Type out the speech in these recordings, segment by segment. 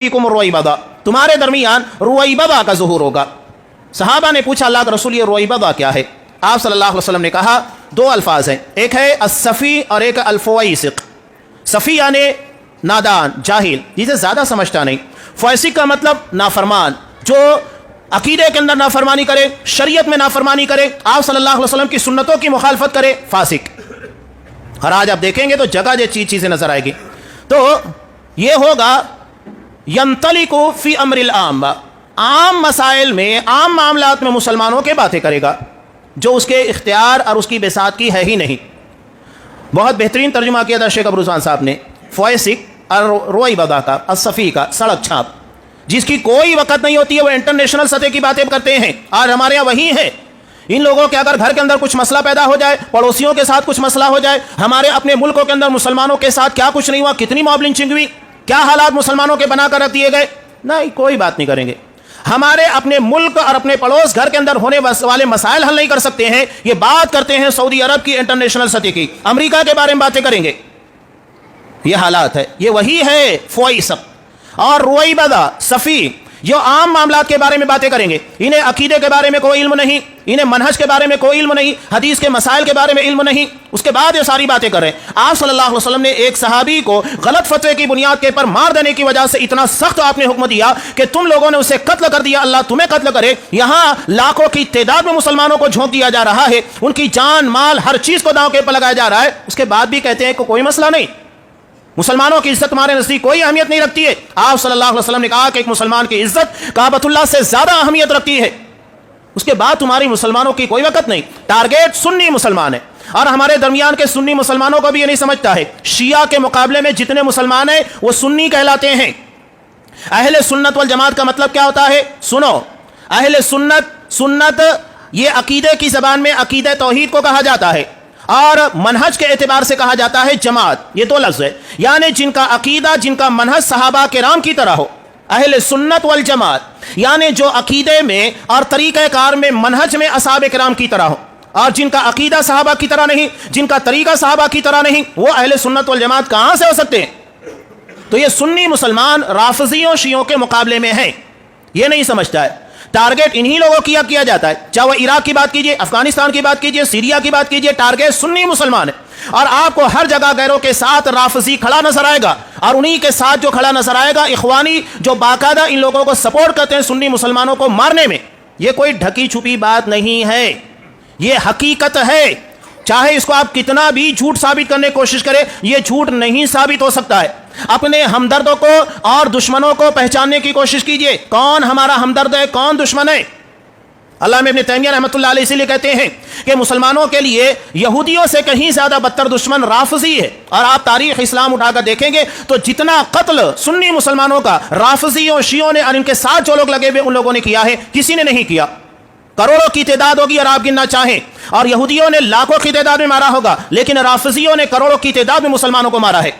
रुवैबदा, तुम्हारे दरमियान रुवैबदा का ज़ुहूर होगा। सहाबा ने पूछा अल्लाह का रसूल ये रुवैबदा क्या है? आप सल्लल्लाहु अलैहि वसल्लम ने कहा दो अल्फाज हैं, एक है अस्सफ़ी और एक अल्फ़वैसिक़। सफ़ी यानी नादान जाहिल, जिसे ज़्यादा समझता नहीं। फ़ैसिक़ का मतलब नाफरमान, जो अकीदे के अंदर नाफरमानी करे, शरीयत में नाफरमानी करे, आप सल्लल्लाहु अलैहि वसल्लम की सुन्नतों की मुखालफत करे, फ़ासिक़। और आज आप देखेंगे तो जगह जगह चीज़ें नज़र आएगी। तो ये होगा यंतलिकु फ़ी अम्रिल आम, आम मसाइल में, आम मामलात में मुसलमानों के बातें करेगा जो उसके इख्तियार और उसकी बेसात की है ही नहीं। बहुत बेहतरीन तर्जुमा किया था शेख अब्दुल रज़्ज़ाक़ साहब ने फ़ैसिक़ और रुवैबदा का, अस्सफ़ी का, सड़क छाप, जिसकी कोई वक़्त नहीं होती है, वो इंटरनेशनल सतह की बातें करते हैं। आज हमारे यहाँ वही है। इन लोगों के अगर घर के अंदर कुछ मसला पैदा हो जाए, पड़ोसियों के साथ कुछ मसला हो जाए, हमारे अपने मुल्कों के अंदर मुसलमानों के साथ क्या कुछ नहीं हुआ, कितनी मॉब लिंचिंग हुई, क्या हालात मुसलमानों के बनाकर रख दिए गए, नहीं, कोई बात नहीं करेंगे। हमारे अपने मुल्क और अपने पड़ोस घर के अंदर होने वाले मसाइल हल नहीं कर सकते हैं, ये बात करते हैं सऊदी अरब की, इंटरनेशनल सतह की, अमेरिका के बारे में बातें करेंगे। ये हालात है। ये वही है फ़ैसिक़ और रुवैबदा सफ़ी, जो आम मामलात के बारे में बातें करेंगे। इन्हें अकीदे के बारे में कोई इल्म नहीं, इन्हें मनहज के बारे में कोई इल्म नहीं, हदीस के मसाइल के बारे में इल्म नहीं, उसके बाद ये सारी बातें करें। आप सल्लल्लाहु अलैहि वसल्लम ने एक सहाबी को गलत फतवे की बुनियाद के पर मार देने की वजह से इतना सख्त आपने हुक्म दिया कि तुम लोगों ने उसे कत्ल कर दिया, अल्लाह तुम्हें कत्ल करे। यहाँ लाखों की तादाद में मुसलमानों को झोंक दिया जा रहा है, उनकी जान माल हर चीज़ को दांव के पर लगाया जा रहा है, उसके बाद भी कहते हैं कि कोई मसला नहीं, मुसलमानों की इज्जत हमारे नज़दीक कोई अहमियत नहीं रखती है। आप सल्लल्लाहु अलैहि वसल्लम ने कहा कि एक मुसलमान की इज्जत काबतुल्लाह से ज्यादा अहमियत रखती है, उसके बाद तुम्हारी मुसलमानों की कोई वक़्त नहीं। टारगेट सुन्नी मुसलमान है, और हमारे दरमियान के सुन्नी मुसलमानों को भी ये नहीं समझता है, शिया के मुकाबले में जितने मुसलमान हैं वो सुन्नी कहलाते हैं। अहले सुन्नत वल जमात का मतलब क्या होता है? सुनो, अहले सुन्नत, सुन्नत ये अकीदे की ज़बान में अकीदे तौहीद को कहा जाता है, और मनहज के एतबार से कहा जाता है जमात। ये दो लफ्ज़ है, यानी जिनका अकीदा, जिनका मनहज सहाबा किराम की तरह हो, अहले सुन्नत वल जमात, यानी जो अकीदे में और तरीक़ाकार में, मनहज में असहाबे किराम की तरह हो, और जिनका अकीदा सहाबा की तरह नहीं, जिनका तरीका सहाबा की तरह नहीं, वो अहले सुन्नत वल जमात कहाँ से हो सकते हैं? तो ये सुन्नी मुसलमान राफ़िज़ियों शियों के मुकाबले में है, ये नहीं समझता है। टारगेट इन्हीं लोगों की किया जाता है, चाहे वो इराक की बात कीजिए, अफगानिस्तान की बात कीजिए, सीरिया की बात कीजिए, टारगेट सुन्नी मुसलमान है। और आपको हर जगह गैरों के साथ राफ़िज़ी खड़ा नजर आएगा, और उन्हीं के साथ जो खड़ा नजर आएगा इख़वानी, जो बाकायदा इन लोगों को सपोर्ट करते हैं सुन्नी मुसलमानों को मारने में। ये कोई ढकी छुपी बात नहीं है, ये हकीकत है। चाहे इसको आप कितना भी झूठ साबित करने की कोशिश करें, ये झूठ नहीं साबित हो सकता है। अपने हमदर्दों को और दुश्मनों को पहचानने की कोशिश कीजिए, कौन हमारा हमदर्द है, कौन दुश्मन है। अल्लामा इब्न तैमिया रहमतुल्लाह अलैह इसीलिए कहते हैं कि मुसलमानों के लिए यहूदियों से कहीं ज्यादा बदतर दुश्मन राफ़िज़ी है। और आप तारीख इस्लाम उठाकर देखेंगे तो जितना कत्ल सुन्नी मुसलमानों का राफ़िज़ियों, शियों ने और इनके साथ जो लोग लगे हुए उन लोगों ने किया है, किसी ने नहीं किया। करोड़ों की तादाद होगी और आप गिनना चाहें, और यहूदियों ने लाखों की तादाद में मारा होगा, लेकिन राफ़िज़ियों ने करोड़ों की तादाद में मुसलमानों को मारा है।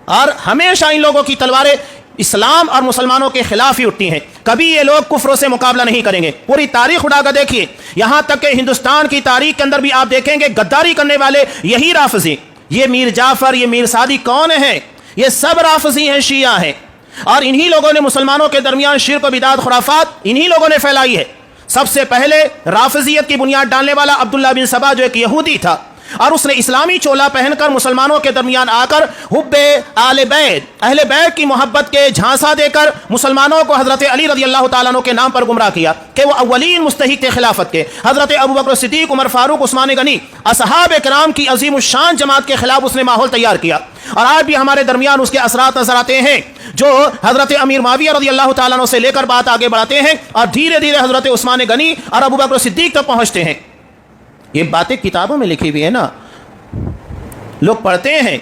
और हमेशा इन लोगों की तलवारें इस्लाम और मुसलमानों के खिलाफ ही उठती हैं, कभी ये लोग कुफ्रों से मुकाबला नहीं करेंगे। पूरी तारीख उठाकर देखिए, यहां तक कि हिंदुस्तान की तारीख के अंदर भी आप देखेंगे गद्दारी करने वाले यही राफ़िज़ी, ये मीर जाफ़र, ये मीर सादी कौन है? ये सब राफ़िज़ी हैं, शिया हैं। और इन्हीं लोगों ने मुसलमानों के दरमियान शिर्क व बिदात खुराफात इन्हीं लोगों ने फैलाई है। सबसे पहले राफ़िज़ियत की बुनियाद डालने वाला अब्दुल्ला बिन सबा, जो एक यहूदी था, और उसने इस्लामी चोला पहनकर मुसलमानों के दरमियान आकर हुब्बे आले बैत, अहले बैत की मोहब्बत के झांसा देकर मुसलमानों को हज़रत अली रज़ियल्लाहु ताला अन्हु के नाम पर गुमराह किया कि वो अव्वलीन मुस्तहिक़ थे खिलाफत के। हज़रत अबू बकर सिद्दीक़, उमर फ़ारूक, उस्मान गनी, असहाबे किराम की अज़ीमुश्शान जमात के खिलाफ उसने माहौल तैयार किया। और आज भी हमारे दरमियान उसके असरात नजर आते हैं, जो हज़रत अमीर मुआविया रज़ियल्लाहु ताला अन्हु से लेकर बात आगे बढ़ाते हैं, और धीरे धीरे हज़रत उस्मान गनी और अबू बकर सिद्दीक़ तक पहुँचते हैं। ये बातें किताबों में लिखी हुई है ना, लोग पढ़ते हैं।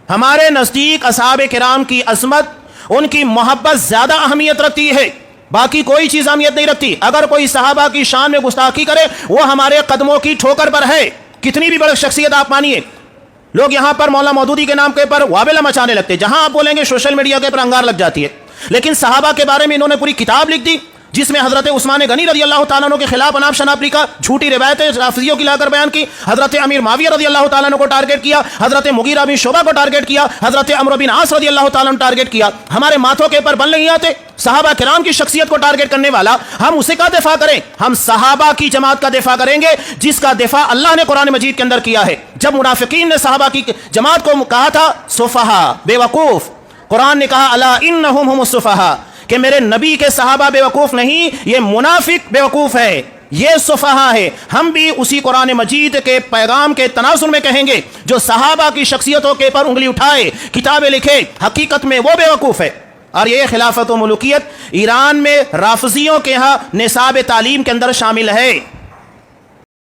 हमारे नज़दीक असहाबे किराम की अज़मत, उनकी मोहब्बत ज़्यादा अहमियत रखती है, बाकी कोई चीज़ अहमियत नहीं रखती। अगर कोई सहाबा की शान में गुस्ताखी करे, वो हमारे कदमों की ठोकर पर है, कितनी भी बड़ी शख्सियत आप मानिए। लोग यहाँ पर मौला मौदूदी के नाम के पर वावेला मचाने लगते हैं, जहाँ आप बोलेंगे सोशल मीडिया के पर अंगार लग जाती है। लेकिन सहाबा के बारे में इन्होंने पूरी किताब लिख दी, जिसमें हजरत उस्मान गनी रजी अल्लाह तआला अन्हु के खिलाफ अनाप शनाप लिखा, झूठी रिवायतें राफिजियों की लाकर बयान की, हजरत अमीर माविया रजी अल्लाह तआला अन्हु को टारगेट किया, हजरत मुगीरा बिन शुबा को टारगेट किया, हजरत अमर बिन आस रजी अल्लाह तआला अन्हु टारगेट किया। हमारे माथों के ऊपर बल नहीं आते सहाबा किराम की शख्सियत को टारगेट करने वाला, हम उसे का दिफा करें? हम सहाबा की जमात का दिफा करेंगे जिसका दिफा अल्लाह ने कुरान मजीद के अंदर किया है। जब मुनाफिकीन ने सहाबा की जमात को कहा था सुफहा, बेवकूफ, कुरान ने कहा अला इन्नहुम हुमुस सुफहा, कि मेरे नबी के सहाबा बेवकूफ नहीं, ये मुनाफिक बेवकूफ है, ये सुफहा है। हम भी उसी कुरान मजीद के पैगाम के तनासुर में कहेंगे, जो सहाबा की शख्सियतों के पर उंगली उठाए, किताबें लिखे, हकीकत में वो बेवकूफ है। और ये खिलाफत व मुल्कियत ईरान में राफिजियों के यहाँ निसाब तालीम के अंदर शामिल है।